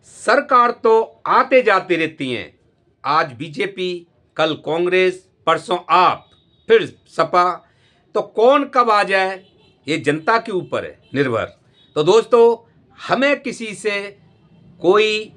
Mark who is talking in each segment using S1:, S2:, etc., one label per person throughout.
S1: सरकार तो आते जाते रहती हैं। आज बीजेपी, कल कांग्रेस, परसों आप, फिर सपा। तो कौन कब आ जाए ये जनता के ऊपर है निर्भर। तो दोस्तों, हमें किसी से कोई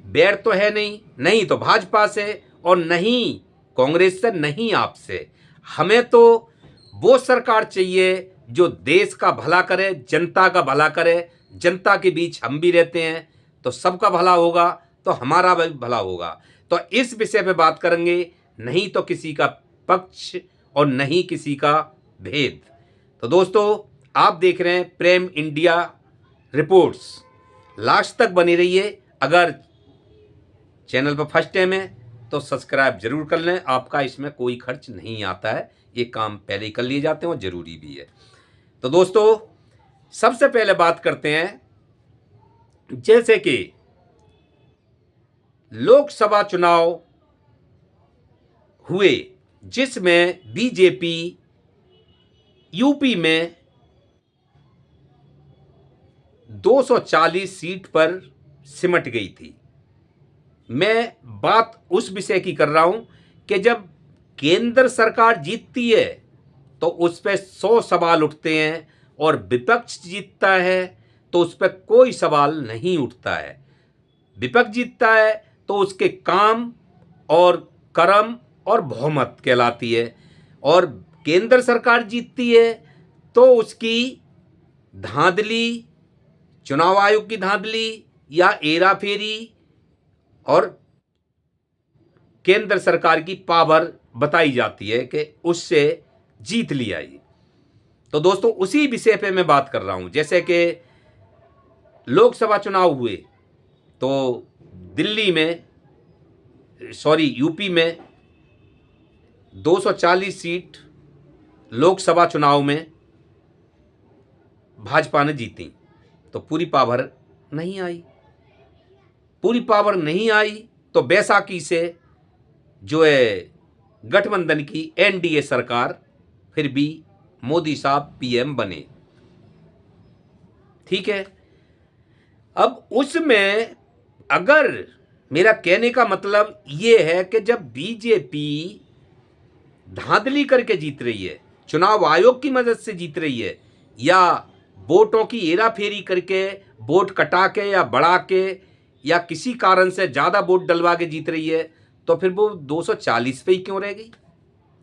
S1: बैर तो है नहीं, नहीं तो भाजपा से और नहीं कांग्रेस से, नहीं आपसे। हमें तो वो सरकार चाहिए जो देश का भला करे, जनता का भला करे। जनता के बीच हम भी रहते हैं तो सबका भला होगा, तो हमारा भी भला होगा। तो इस विषय पे बात करेंगे, नहीं तो किसी का पक्ष और नहीं किसी का भेद। तो दोस्तों, आप देख रहे हैं प्रेम इंडिया रिपोर्ट्स। लास्ट तक बने रहिए। अगर चैनल पर फर्स्ट टाइम है तो सब्सक्राइब जरूर कर लें। आपका इसमें कोई खर्च नहीं आता है, ये काम पहले ही कर लिए जाते हैं और ज़रूरी भी है। तो दोस्तों, सबसे पहले बात करते हैं, जैसे कि लोकसभा चुनाव हुए जिसमें बीजेपी यूपी में 240 सीट पर सिमट गई थी। मैं बात उस विषय की कर रहा हूं कि जब केंद्र सरकार जीतती है तो उस पर 100 सवाल उठते हैं और विपक्ष जीतता है तो उस पर कोई सवाल नहीं उठता है। विपक्ष जीतता है तो उसके काम और कर्म और बहुमत कहलाती है, और केंद्र सरकार जीतती है तो उसकी धांधली, चुनाव आयोग की धांधली या हेराफेरी और केंद्र सरकार की पावर बताई जाती है कि उससे जीत लिया ये। तो दोस्तों, उसी विषय पे मैं बात कर रहा हूं। जैसे कि लोकसभा चुनाव हुए तो दिल्ली में, यूपी में 240 सीट लोकसभा चुनाव में भाजपा ने जीती। तो पूरी पावर नहीं आई। पूरी पावर नहीं आई तो बैसाखी से जो है गठबंधन की एनडीए सरकार, फिर भी मोदी साहब पीएम बने। ठीक है। अब उसमें अगर मेरा कहने का मतलब ये है कि जब बीजेपी धांधली करके जीत रही है, चुनाव आयोग की मदद से जीत रही है, या वोटों की हेराफेरी करके, वोट कटा के या बढ़ा के या किसी कारण से ज़्यादा वोट डलवा के जीत रही है, तो फिर वो 240 पे ही क्यों रह गई?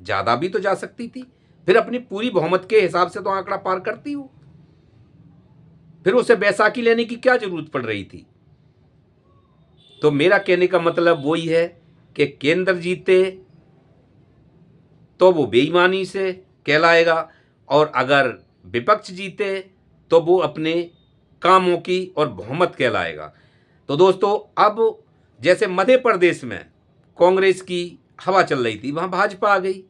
S1: ज़्यादा भी तो जा सकती थी। फिर अपनी पूरी बहुमत के हिसाब से तो आंकड़ा पार करती हो। फिर उसे बैसाखी लेने की क्या जरूरत पड़ रही थी? तो मेरा कहने का मतलब वही है कि केंद्र जीते तो वो बेईमानी से कहलाएगा, और अगर विपक्ष जीते तो वो अपने कामों की और बहुमत कहलाएगा। तो दोस्तों, अब जैसे मध्य प्रदेश में कांग्रेस की हवा चल रही थी, वहां भाजपा आ गई।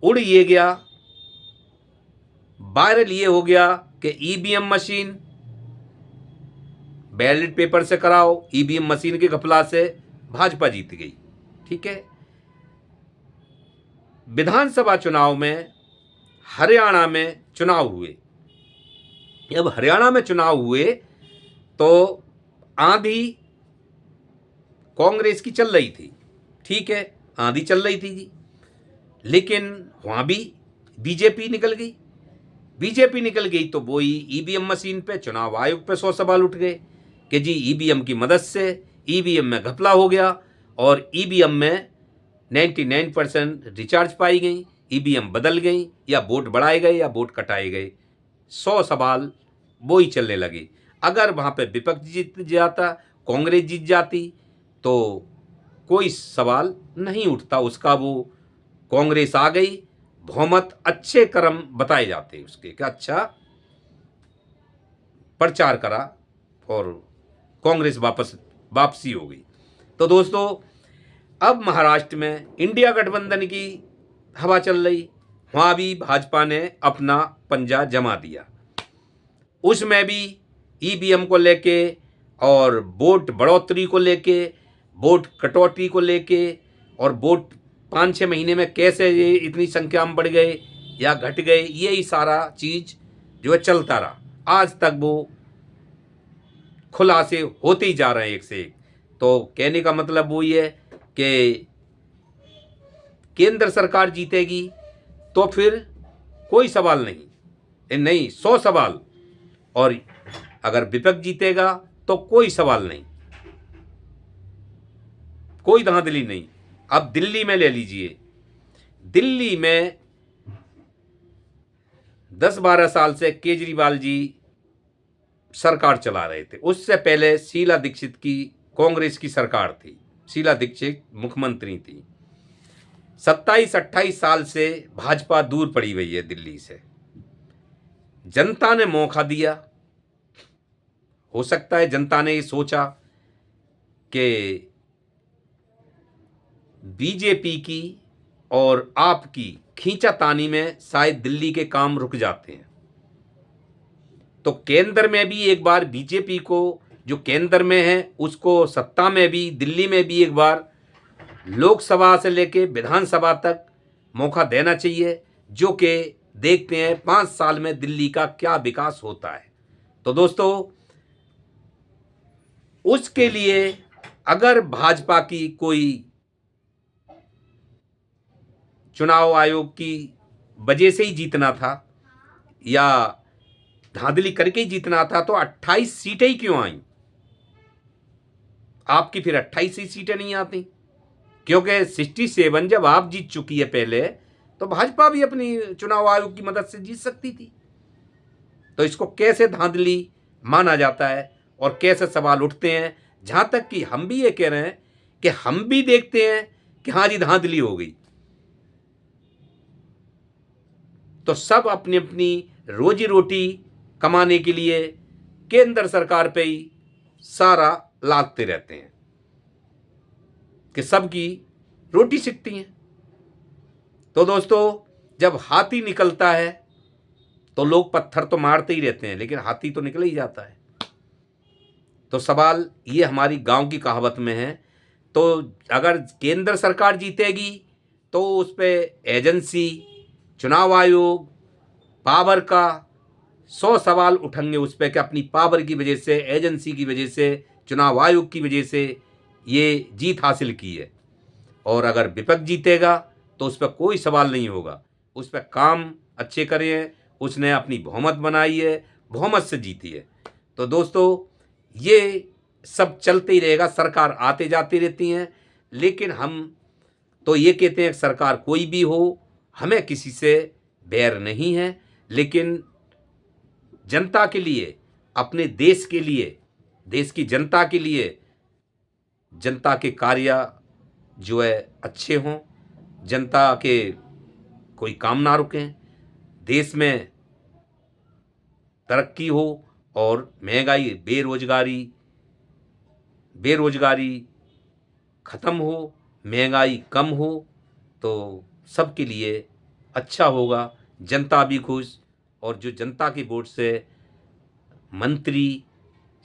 S1: उड़ ये गया, वायरल ये हो गया कि ईवीएम मशीन बैलेट पेपर से कराओ, ईवीएम मशीन के घपला से भाजपा जीत गई। ठीक है। विधानसभा चुनाव में हरियाणा में चुनाव हुए। जब हरियाणा में चुनाव हुए तो आंधी कांग्रेस की चल रही थी। ठीक है, आंधी चल रही थी जी, लेकिन वहां भी बीजेपी निकल गई। बीजेपी निकल गई तो वही ईवीएम मशीन पे, चुनाव आयोग पे 100 सवाल उठ गए कि जी ईवीएम की मदद से ईवीएम में घपला हो गया और ईवीएम में 99% रिचार्ज पाई गई, ईवीएम बदल गई, या वोट बढ़ाए गए या वोट कटाए गए। 100 सवाल वो ही चलने लगे। अगर वहाँ पे विपक्ष जीत जाता, कांग्रेस जीत जाती, तो कोई सवाल नहीं उठता उसका। वो कांग्रेस आ गई, बहुमत, अच्छे कर्म बताए जाते उसके कि अच्छा प्रचार करा और कांग्रेस वापसी हो गई। तो दोस्तों, अब महाराष्ट्र में इंडिया गठबंधन की हवा चल रही, वहाँ भी भाजपा ने अपना पंजा जमा दिया। उसमें भी ईवीएम को लेके और वोट बढ़ोतरी को लेके, वोट कटौती को लेके, और वोट 5-6 महीने में कैसे ये इतनी संख्या में बढ़ गए या घट गए, यही सारा चीज़ जो है चलता रहा। आज तक वो खुलासे होते ही जा रहे हैं एक से एक। तो कहने का मतलब वो ये है कि केंद्र सरकार जीतेगी तो फिर कोई सवाल नहीं, 100 सवाल, और अगर विपक्ष जीतेगा तो कोई सवाल नहीं, कोई धांधली नहीं। अब दिल्ली में ले लीजिए, दिल्ली में 10-12 साल से केजरीवाल जी सरकार चला रहे थे। उससे पहले शीला दीक्षित की कांग्रेस की सरकार थी, शीला दीक्षित मुख्यमंत्री थी। 27-28 साल से भाजपा दूर पड़ी हुई है दिल्ली से। जनता ने मौका दिया, हो सकता है जनता ने ये सोचा कि बीजेपी की और आप की खींचातानी में शायद दिल्ली के काम रुक जाते हैं। तो केंद्र में भी एक बार बीजेपी को, जो केंद्र में है, उसको सत्ता में भी, दिल्ली में भी एक बार लोकसभा से लेके विधानसभा तक मौका देना चाहिए, जो कि देखते हैं 5 साल में दिल्ली का क्या विकास होता है। तो दोस्तों, उसके लिए अगर भाजपा की कोई चुनाव आयोग की वजह से ही जीतना था या धांधली करके ही जीतना था, तो 28 सीटें ही क्यों आई? आपकी फिर 28 ही सीटें नहीं आती, क्योंकि 67 जब आप जीत चुकी है पहले, तो भाजपा भी अपनी चुनाव आयोग की मदद से जीत सकती थी। तो इसको कैसे धांधली माना जाता है और कैसे सवाल उठते हैं, जहां तक कि हम भी ये कह रहे हैं कि हम भी देखते हैं कि हाँ जी धांधली हो गई। तो सब अपनी अपनी रोजी रोटी कमाने के लिए केंद्र सरकार पे ही सारा लादते रहते हैं कि सबकी रोटी सिकती हैं। तो दोस्तों, जब हाथी निकलता है तो लोग पत्थर तो मारते ही रहते हैं, लेकिन हाथी तो निकल ही जाता है। तो सवाल ये हमारी गांव की कहावत में है। तो अगर केंद्र सरकार जीतेगी तो उस पर एजेंसी, चुनाव आयोग, पावर का 100 सवाल उठेंगे उस पर कि अपनी पावर की वजह से, एजेंसी की वजह से, चुनाव आयोग की वजह से ये जीत हासिल की है। और अगर विपक्ष जीतेगा तो उस पर कोई सवाल नहीं होगा, उस पर काम अच्छे करे हैं, उसने अपनी बहुमत बनाई है, बहुमत से जीती है। तो दोस्तों, ये सब चलते ही रहेगा, सरकार आते जाती रहती हैं, लेकिन हम तो ये कहते हैं कि सरकार कोई भी हो, हमें किसी से बैर नहीं है, लेकिन जनता के लिए, अपने देश के लिए, देश की जनता के लिए, जनता के कार्य जो है अच्छे हों, जनता के कोई काम ना रुकें, देश में तरक्की हो और महंगाई, बेरोजगारी ख़त्म हो, महंगाई कम हो, तो सबके लिए अच्छा होगा, जनता भी खुश, और जो जनता की वोट से मंत्री,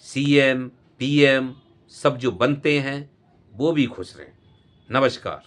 S1: सीएम, पीएम सब जो बनते हैं वो भी खुश रहें। नमस्कार।